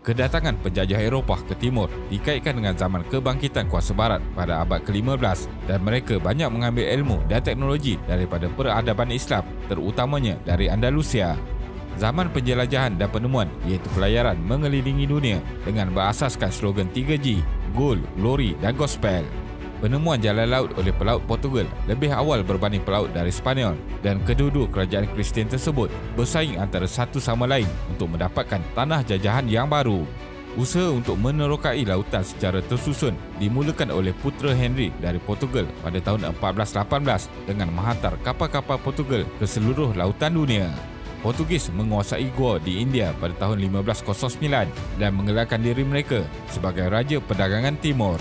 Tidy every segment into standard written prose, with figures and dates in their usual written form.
Kedatangan penjajah Eropah ke timur dikaitkan dengan zaman kebangkitan kuasa barat pada abad ke-15 dan mereka banyak mengambil ilmu dan teknologi daripada peradaban Islam, terutamanya dari Andalusia. Zaman penjelajahan dan penemuan iaitu pelayaran mengelilingi dunia dengan berasaskan slogan 3G, Gold, Glory dan Gospel. Penemuan jalan laut oleh pelaut Portugal lebih awal berbanding pelaut dari Spanyol dan kedua-dua kerajaan Kristian tersebut bersaing antara satu sama lain untuk mendapatkan tanah jajahan yang baru. Usaha untuk menerokai lautan secara tersusun dimulakan oleh putera Henry dari Portugal pada tahun 1418 dengan menghantar kapal-kapal Portugal ke seluruh lautan dunia. Portugis menguasai Goa di India pada tahun 1509 dan menggelarkan diri mereka sebagai Raja Perdagangan Timur.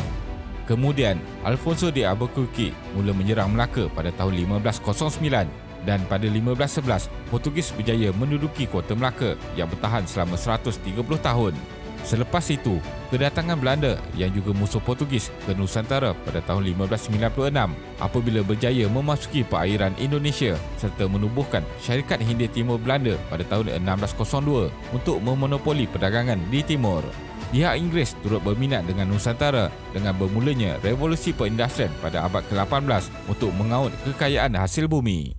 Kemudian, Alfonso de Albuquerque mula menyerang Melaka pada tahun 1509 dan pada 1511, Portugis berjaya menduduki kota Melaka yang bertahan selama 130 tahun. Selepas itu, kedatangan Belanda yang juga musuh Portugis ke Nusantara pada tahun 1596 apabila berjaya memasuki perairan Indonesia serta menubuhkan Syarikat Hindia Timur Belanda pada tahun 1602 untuk memonopoli perdagangan di timur. Pihak Inggeris turut berminat dengan Nusantara dengan bermulanya revolusi perindustrian pada abad ke-18 untuk mengaut kekayaan hasil bumi.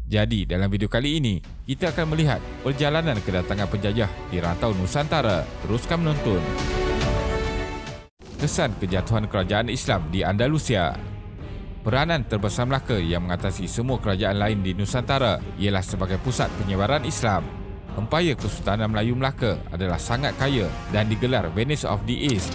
Jadi, dalam video kali ini, kita akan melihat perjalanan kedatangan penjajah di rantau Nusantara. Teruskan menonton. Kesan kejatuhan kerajaan Islam di Andalusia. Peranan terbesar Melaka yang mengatasi semua kerajaan lain di Nusantara ialah sebagai pusat penyebaran Islam. Empayar Kesultanan Melayu Melaka adalah sangat kaya dan digelar Venice of the East.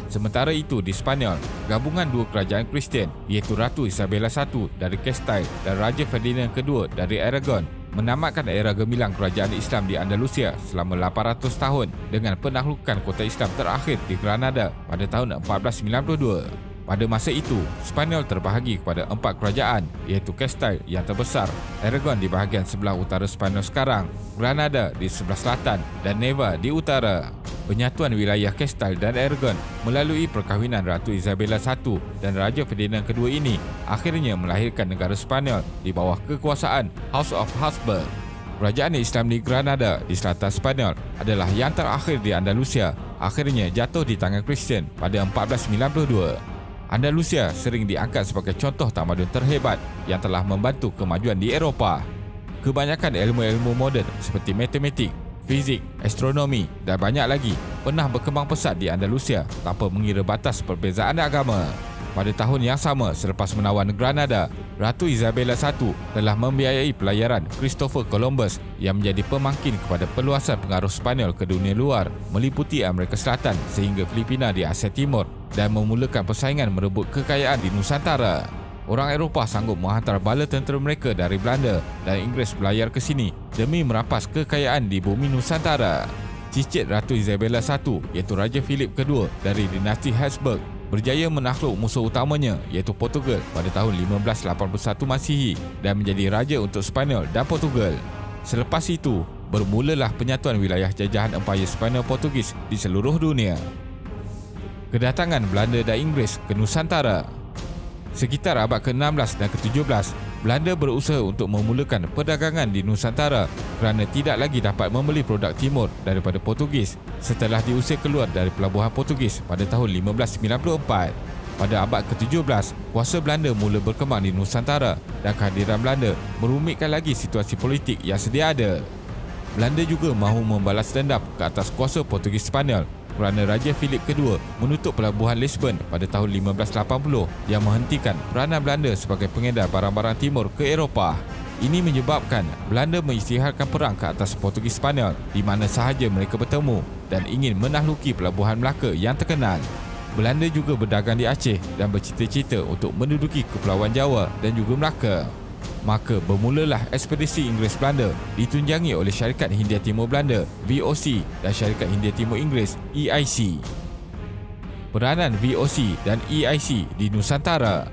Sementara itu di Spanyol, gabungan dua kerajaan Kristian iaitu Ratu Isabella I dari Castile dan Raja Ferdinand II dari Aragon menamatkan era gemilang kerajaan Islam di Andalusia selama 800 tahun dengan penaklukan kota Islam terakhir di Granada pada tahun 1492. Pada masa itu, Spanyol terbahagi kepada 4 kerajaan iaitu Castile yang terbesar, Aragon di bahagian sebelah utara Spanyol sekarang, Granada di sebelah selatan dan Neva di utara. Penyatuan wilayah Castile dan Aragon melalui perkahwinan Ratu Isabella I dan Raja Ferdinand II ini akhirnya melahirkan negara Spanyol di bawah kekuasaan House of Habsburg. Kerajaan Islam di Granada di selatan Spanyol adalah yang terakhir di Andalusia, akhirnya jatuh di tangan Kristian pada 1492. Andalusia sering diangkat sebagai contoh tamadun terhebat yang telah membantu kemajuan di Eropah. Kebanyakan ilmu-ilmu moden seperti matematik, fizik, astronomi dan banyak lagi pernah berkembang pesat di Andalusia tanpa mengira batas perbezaan agama. Pada tahun yang sama selepas menawan Granada, Ratu Isabella I telah membiayai pelayaran Christopher Columbus yang menjadi pemangkin kepada perluasan pengaruh Spanyol ke dunia luar meliputi Amerika Selatan sehingga Filipina di Asia Timur dan memulakan persaingan merebut kekayaan di Nusantara. Orang Eropah sanggup menghantar bala tentera mereka dari Belanda dan Inggeris berlayar ke sini demi merampas kekayaan di bumi Nusantara. Cicit Ratu Isabella I iaitu Raja Philip II dari dinasti Habsburg berjaya menakluk musuh utamanya iaitu Portugal pada tahun 1581 Masihi dan menjadi raja untuk Spanyol dan Portugal. Selepas itu, bermulalah penyatuan wilayah jajahan Empayar Spanyol Portugis di seluruh dunia. Kedatangan Belanda dan Inggeris ke Nusantara. Sekitar abad ke-16 dan ke-17, Belanda berusaha untuk memulakan perdagangan di Nusantara kerana tidak lagi dapat membeli produk timur daripada Portugis setelah diusir keluar dari pelabuhan Portugis pada tahun 1594. Pada abad ke-17, kuasa Belanda mula berkembang di Nusantara dan kehadiran Belanda merumitkan lagi situasi politik yang sedia ada. Belanda juga mahu membalas dendam ke atas kuasa Portugis Spanyol kerana Raja Philip II menutup pelabuhan Lisbon pada tahun 1580 yang menghentikan peranan Belanda sebagai pengedar barang-barang timur ke Eropah. Ini menyebabkan Belanda mengisytiharkan perang ke atas Portugis Spanyol di mana sahaja mereka bertemu dan ingin menakluki pelabuhan Melaka yang terkenal. Belanda juga berdagang di Aceh dan bercita-cita untuk menduduki Kepulauan Jawa dan juga Melaka. Maka bermulalah ekspedisi Inggeris Belanda ditunjangi oleh Syarikat Hindia Timur Belanda VOC dan Syarikat Hindia Timur Inggeris EIC. Peranan VOC dan EIC di Nusantara.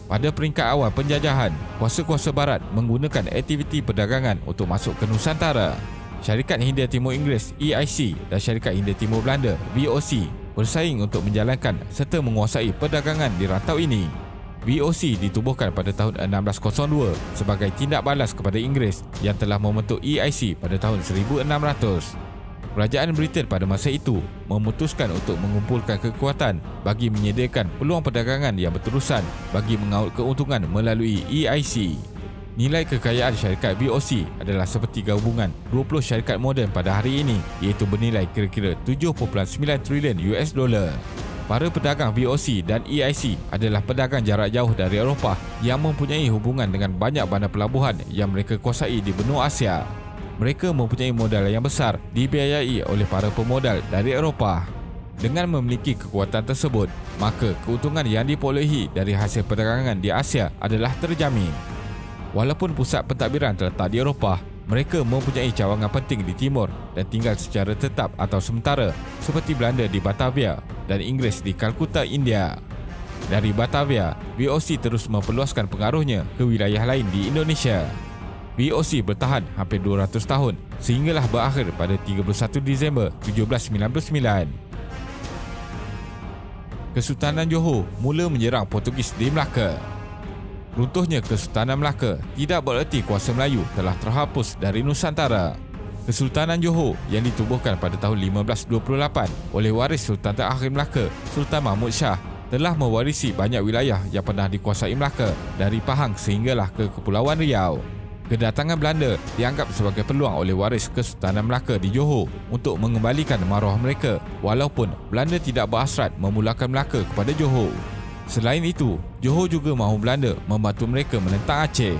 Pada peringkat awal penjajahan, kuasa-kuasa barat menggunakan aktiviti perdagangan untuk masuk ke Nusantara. Syarikat Hindia Timur Inggeris EIC dan Syarikat Hindia Timur Belanda VOC bersaing untuk menjalankan serta menguasai perdagangan di rantau ini. VOC ditubuhkan pada tahun 1602 sebagai tindak balas kepada Inggeris yang telah membentuk EIC pada tahun 1600. Kerajaan Britain pada masa itu memutuskan untuk mengumpulkan kekuatan bagi menyediakan peluang perdagangan yang berterusan bagi mengaut keuntungan melalui EIC. Nilai kekayaan syarikat BOC adalah seperti gabungan 20 syarikat moden pada hari ini, iaitu bernilai kira-kira 7.9 trilion US dollar. Para pedagang BOC dan EIC adalah pedagang jarak jauh dari Eropah yang mempunyai hubungan dengan banyak bandar pelabuhan yang mereka kuasai di benua Asia. Mereka mempunyai modal yang besar dibiayai oleh para pemodal dari Eropah. Dengan memiliki kekuatan tersebut, maka keuntungan yang diperolehi dari hasil perdagangan di Asia adalah terjamin. Walaupun pusat pentadbiran terletak di Eropah, mereka mempunyai cawangan penting di timur dan tinggal secara tetap atau sementara, seperti Belanda di Batavia dan Inggeris di Kalkuta, India. Dari Batavia, BOC terus memperluaskan pengaruhnya ke wilayah lain di Indonesia. BOC bertahan hampir 200 tahun sehinggalah berakhir pada 31 Disember 1799. Kesultanan Johor mula menyerang Portugis di Melaka. Runtuhnya Kesultanan Melaka tidak bererti kuasa Melayu telah terhapus dari Nusantara. Kesultanan Johor yang ditubuhkan pada tahun 1528 oleh waris Sultan terakhir Melaka, Sultan Mahmud Shah, telah mewarisi banyak wilayah yang pernah dikuasai Melaka dari Pahang sehinggalah ke Kepulauan Riau. Kedatangan Belanda dianggap sebagai peluang oleh waris Kesultanan Melaka di Johor untuk mengembalikan maruah mereka, walaupun Belanda tidak berhasrat memulakan Melaka kepada Johor. Selain itu, Johor juga mahu Belanda membantu mereka menentang Aceh.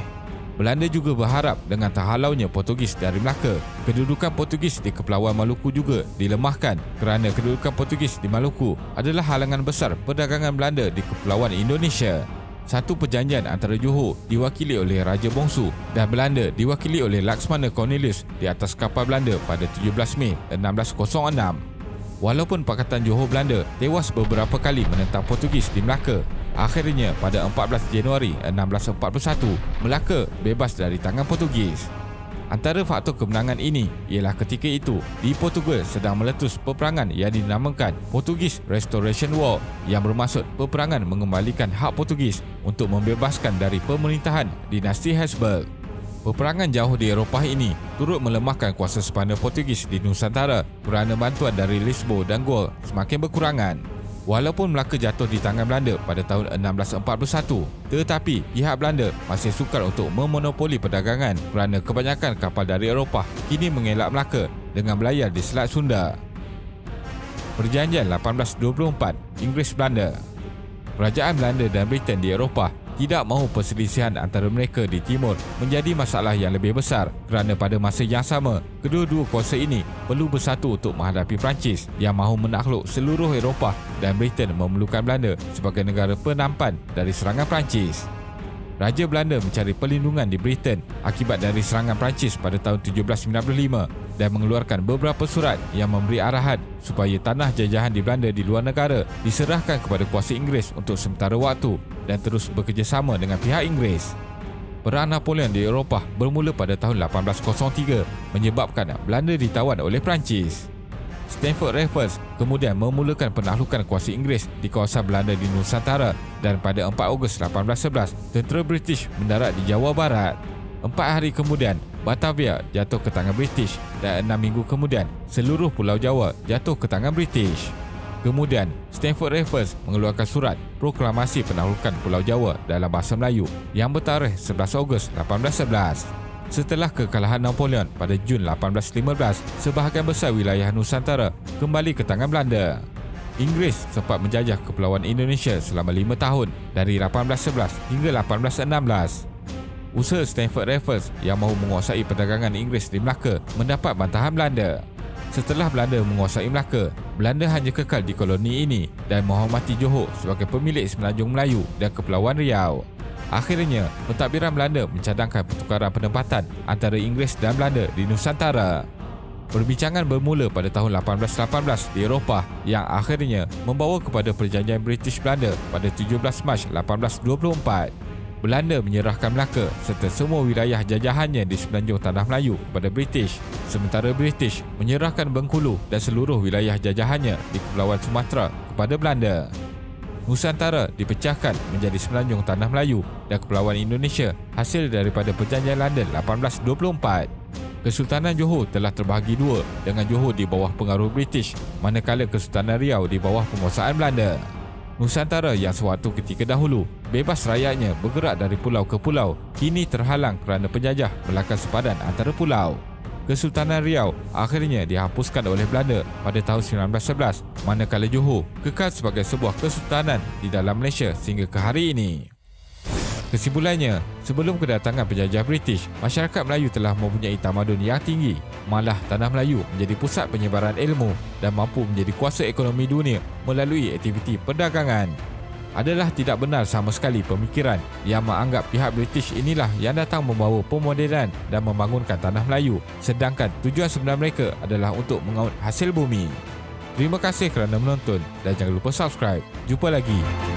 Belanda juga berharap dengan terhalaunya Portugis dari Melaka, kedudukan Portugis di Kepulauan Maluku juga dilemahkan kerana kedudukan Portugis di Maluku adalah halangan besar perdagangan Belanda di Kepulauan Indonesia. Satu perjanjian antara Johor diwakili oleh Raja Bongsu dan Belanda diwakili oleh Laksmana Cornelius di atas kapal Belanda pada 17 Mei 1606. Walaupun Pakatan Johor Belanda tewas beberapa kali menentang Portugis di Melaka, akhirnya pada 14 Januari 1641, Melaka bebas dari tangan Portugis. Antara faktor kemenangan ini ialah ketika itu di Portugal sedang meletus peperangan yang dinamakan Portuguese Restoration War, yang bermaksud peperangan mengembalikan hak Portugis untuk membebaskan dari pemerintahan dinasti Habsburg. Peperangan jauh di Eropah ini turut melemahkan kuasa Sepanyol Portugis di Nusantara kerana bantuan dari Lisboa dan Gaul semakin berkurangan. Walaupun Melaka jatuh di tangan Belanda pada tahun 1641, tetapi pihak Belanda masih sukar untuk memonopoli perdagangan kerana kebanyakan kapal dari Eropah kini mengelak Melaka dengan berlayar di Selat Sunda. Perjanjian 1824 Inggeris-Belanda. Kerajaan Belanda dan Britain di Eropah tidak mahu perselisihan antara mereka di timur menjadi masalah yang lebih besar kerana pada masa yang sama, kedua-dua kuasa ini perlu bersatu untuk menghadapi Perancis yang mahu menakluk seluruh Eropah dan Britain memerlukan Belanda sebagai negara penampan dari serangan Perancis. Raja Belanda mencari perlindungan di Britain akibat dari serangan Perancis pada tahun 1795 dan mengeluarkan beberapa surat yang memberi arahan supaya tanah jajahan di Belanda di luar negara diserahkan kepada kuasa Inggeris untuk sementara waktu dan terus bekerjasama dengan pihak Inggeris. Perang Napoleon di Eropah bermula pada tahun 1803 menyebabkan Belanda ditawan oleh Perancis. Stamford Raffles kemudian memulakan penaklukan kuasa Inggeris di kawasan Belanda di Nusantara dan pada 4 Ogos 1811, tentera British mendarat di Jawa Barat. 4 hari kemudian, Batavia jatuh ke tangan British dan 6 minggu kemudian, seluruh Pulau Jawa jatuh ke tangan British. Kemudian, Stamford Raffles mengeluarkan surat proklamasi penaklukan Pulau Jawa dalam bahasa Melayu yang bertarikh 11 Ogos 1811. Setelah kekalahan Napoleon pada Jun 1815, sebahagian besar wilayah Nusantara kembali ke tangan Belanda. Inggeris sempat menjajah Kepulauan Indonesia selama 5 tahun dari 1811 hingga 1816. Usaha Stamford Raffles yang mahu menguasai perdagangan Inggeris di Melaka mendapat bantahan Belanda. Setelah Belanda menguasai Melaka, Belanda hanya kekal di koloni ini dan menghormati Johor sebagai pemilik Semenanjung Melayu dan Kepulauan Riau. Akhirnya, pentadbiran Belanda mencadangkan pertukaran penempatan antara Inggeris dan Belanda di Nusantara. Perbincangan bermula pada tahun 1818 di Eropah yang akhirnya membawa kepada perjanjian British Belanda pada 17 Mac 1824. Belanda menyerahkan Melaka serta semua wilayah jajahannya di semenanjung Tanah Melayu kepada British, sementara British menyerahkan Bengkulu dan seluruh wilayah jajahannya di Kepulauan Sumatera kepada Belanda. Nusantara dipecahkan menjadi semenanjung Tanah Melayu dan Kepulauan Indonesia hasil daripada Perjanjian London 1824. Kesultanan Johor telah terbahagi dua, dengan Johor di bawah pengaruh British, manakala Kesultanan Riau di bawah penguasaan Belanda. Nusantara yang sewaktu ketika dahulu bebas rakyatnya bergerak dari pulau ke pulau, kini terhalang kerana penjajah melakukan sepadan antara pulau. Kesultanan Riau akhirnya dihapuskan oleh Belanda pada tahun 1911, manakala Johor kekal sebagai sebuah kesultanan di dalam Malaysia sehingga ke hari ini. Kesimpulannya, sebelum kedatangan penjajah British, masyarakat Melayu telah mempunyai tamadun yang tinggi. Malah Tanah Melayu menjadi pusat penyebaran ilmu dan mampu menjadi kuasa ekonomi dunia melalui aktiviti perdagangan. Adalah tidak benar sama sekali pemikiran yang menganggap pihak British inilah yang datang membawa pemodenan dan membangunkan Tanah Melayu, sedangkan tujuan sebenar mereka adalah untuk mengaut hasil bumi. Terima kasih kerana menonton dan jangan lupa subscribe. Jumpa lagi.